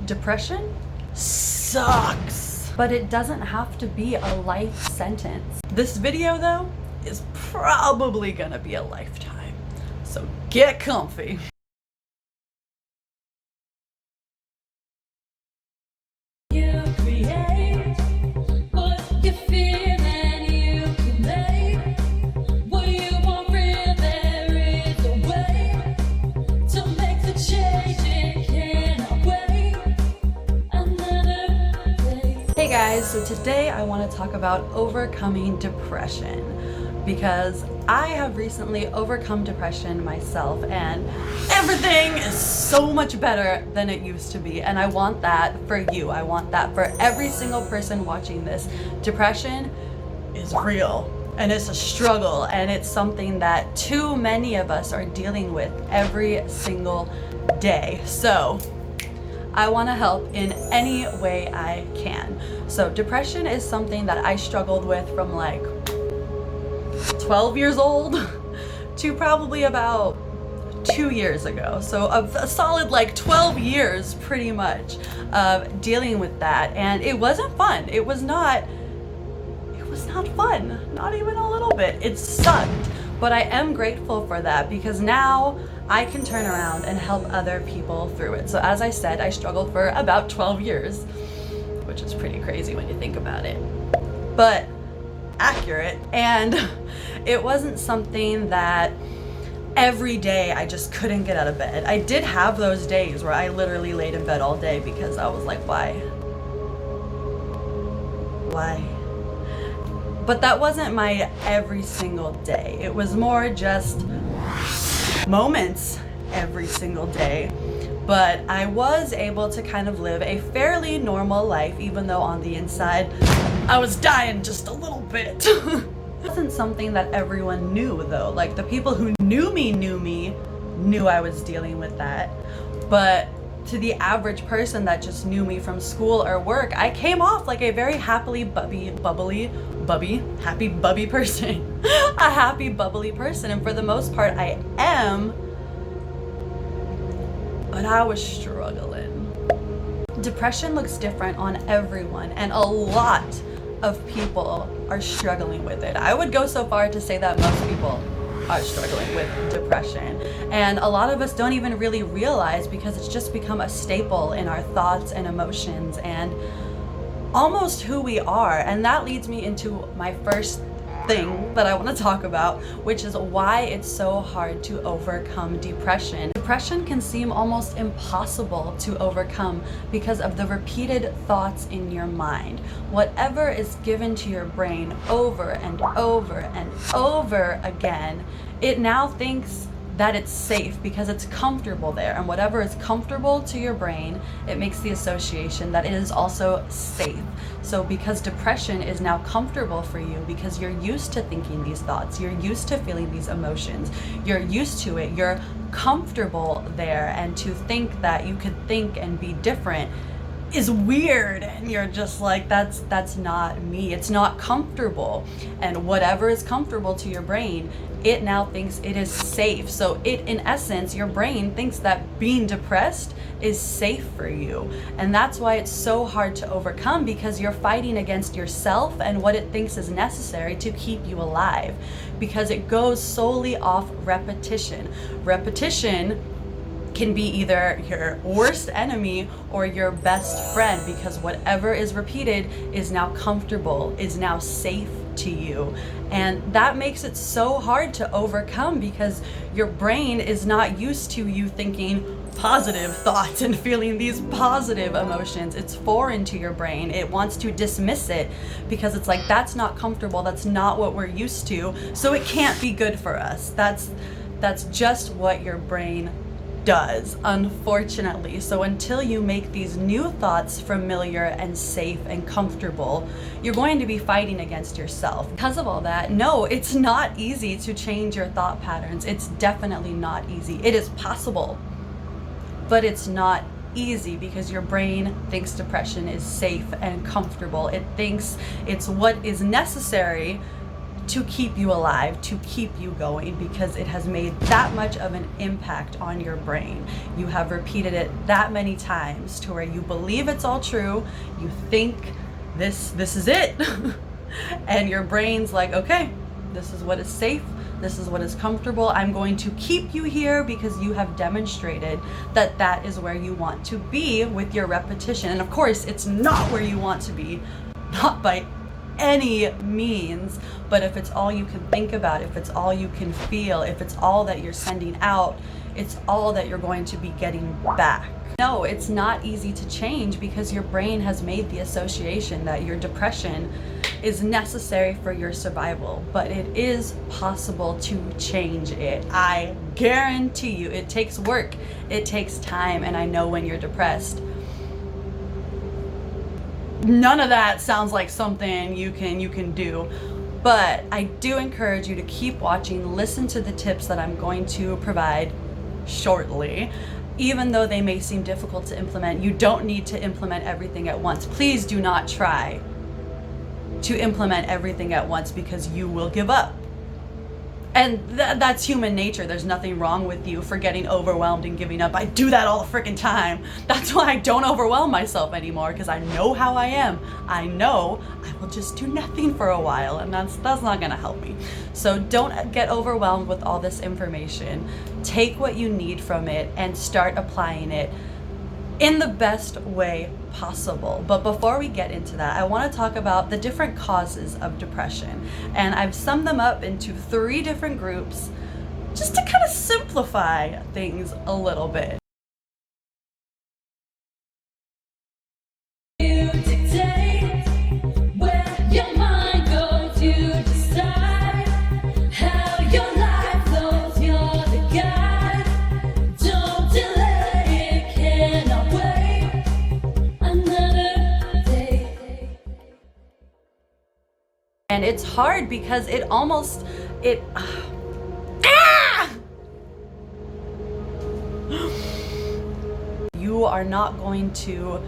Depression sucks, but it doesn't have to be a life sentence. This video though is probably gonna be a lifetime, so get comfy. Hey guys, so today I want to talk about overcoming depression because I have recently overcome depression myself and everything is so much better than it used to be, and I want that for you. I want that for every single person watching this. Depression is real and it's a struggle, and it's something that too many of us are dealing with every single day. So I want to help in any way I can. So depression is something that I struggled with from like 12 years old to probably about 2 years ago. So a solid like 12 years pretty much of dealing with that, and it wasn't fun. It was not fun, not even a little bit. It sucked, but I am grateful for that because now I can turn around and help other people through it. So as I said, I struggled for about 12 years, which is pretty crazy when you think about it, but accurate. And it wasn't something that every day I just couldn't get out of bed. I did have those days where I literally laid in bed all day because I was like, why? But that wasn't my every single day. It was more just moments every single day. But I was able to kind of live a fairly normal life, even though on the inside I was dying just a little bit. It wasn't something that everyone knew though. Like the people who knew me knew I was dealing with that. But to the average person that just knew me from school or work, I came off like a very happy bubbly person. A happy bubbly person, and for the most part I am, but I was struggling. Depression looks different on everyone, and a lot of people are struggling with it. I would go so far to say that most people are struggling with depression, and a lot of us don't even really realize because it's just become a staple in our thoughts and emotions and almost who we are. And that leads me into my first thing that I want to talk about, which is why it's so hard to overcome depression. Depression can seem almost impossible to overcome because of the repeated thoughts in your mind. Whatever is given to your brain over and over and over again, it now thinks that it's safe because it's comfortable there, and whatever is comfortable to your brain, it makes the association that it is also safe. So because depression is now comfortable for you because you're used to thinking these thoughts, you're used to feeling these emotions, you're used to it, you're comfortable there, and to think that you could think and be different is weird, and you're just like, that's not me. It's not comfortable. And whatever is comfortable to your brain, it now thinks it is safe. So it, in essence, your brain thinks that being depressed is safe for you. And that's why it's so hard to overcome, because you're fighting against yourself and what it thinks is necessary to keep you alive, because it goes solely off repetition. Repetition can be either your worst enemy or your best friend, because whatever is repeated is now comfortable, is now safe to you. And that makes it so hard to overcome because your brain is not used to you thinking positive thoughts and feeling these positive emotions. It's foreign to your brain. It wants to dismiss it because it's like, that's not comfortable, that's not what we're used to, so it can't be good for us. That's just what your brain does, unfortunately. So until you make these new thoughts familiar and safe and comfortable, you're going to be fighting against yourself. Because of all that, no, it's not easy to change your thought patterns. It's definitely not easy. It is possible, but it's not easy because your brain thinks depression is safe and comfortable. It thinks it's what is necessary to keep you alive, to keep you going, because it has made that much of an impact on your brain. You have repeated it that many times to where you believe it's all true, you think this is it, and your brain's like, okay, this is what is safe, this is what is comfortable, I'm going to keep you here because you have demonstrated that that is where you want to be with your repetition. And of course, it's not where you want to be, not by any means, but if it's all you can think about, if it's all you can feel, if it's all that you're sending out, it's all that you're going to be getting back. No, it's not easy to change because your brain has made the association that your depression is necessary for your survival, but it is possible to change it. I guarantee you, it takes work, it takes time, and I know when you're depressed, none of that sounds like something you can do. But I do encourage you to keep watching, listen to the tips that I'm going to provide shortly. Even though they may seem difficult to implement, you don't need to implement everything at once. Please do not try to implement everything at once because you will give up. And that's human nature. There's nothing wrong with you for getting overwhelmed and giving up. I do that all the freaking time. That's why I don't overwhelm myself anymore, because I know how I am. I know I will just do nothing for a while, and that's not gonna help me. So don't get overwhelmed with all this information. Take what you need from it and start applying it in the best way possible. But before we get into that, I want to talk about the different causes of depression. And I've summed them up into 3 different groups just to kind of simplify things a little bit. And it's hard because you are not going to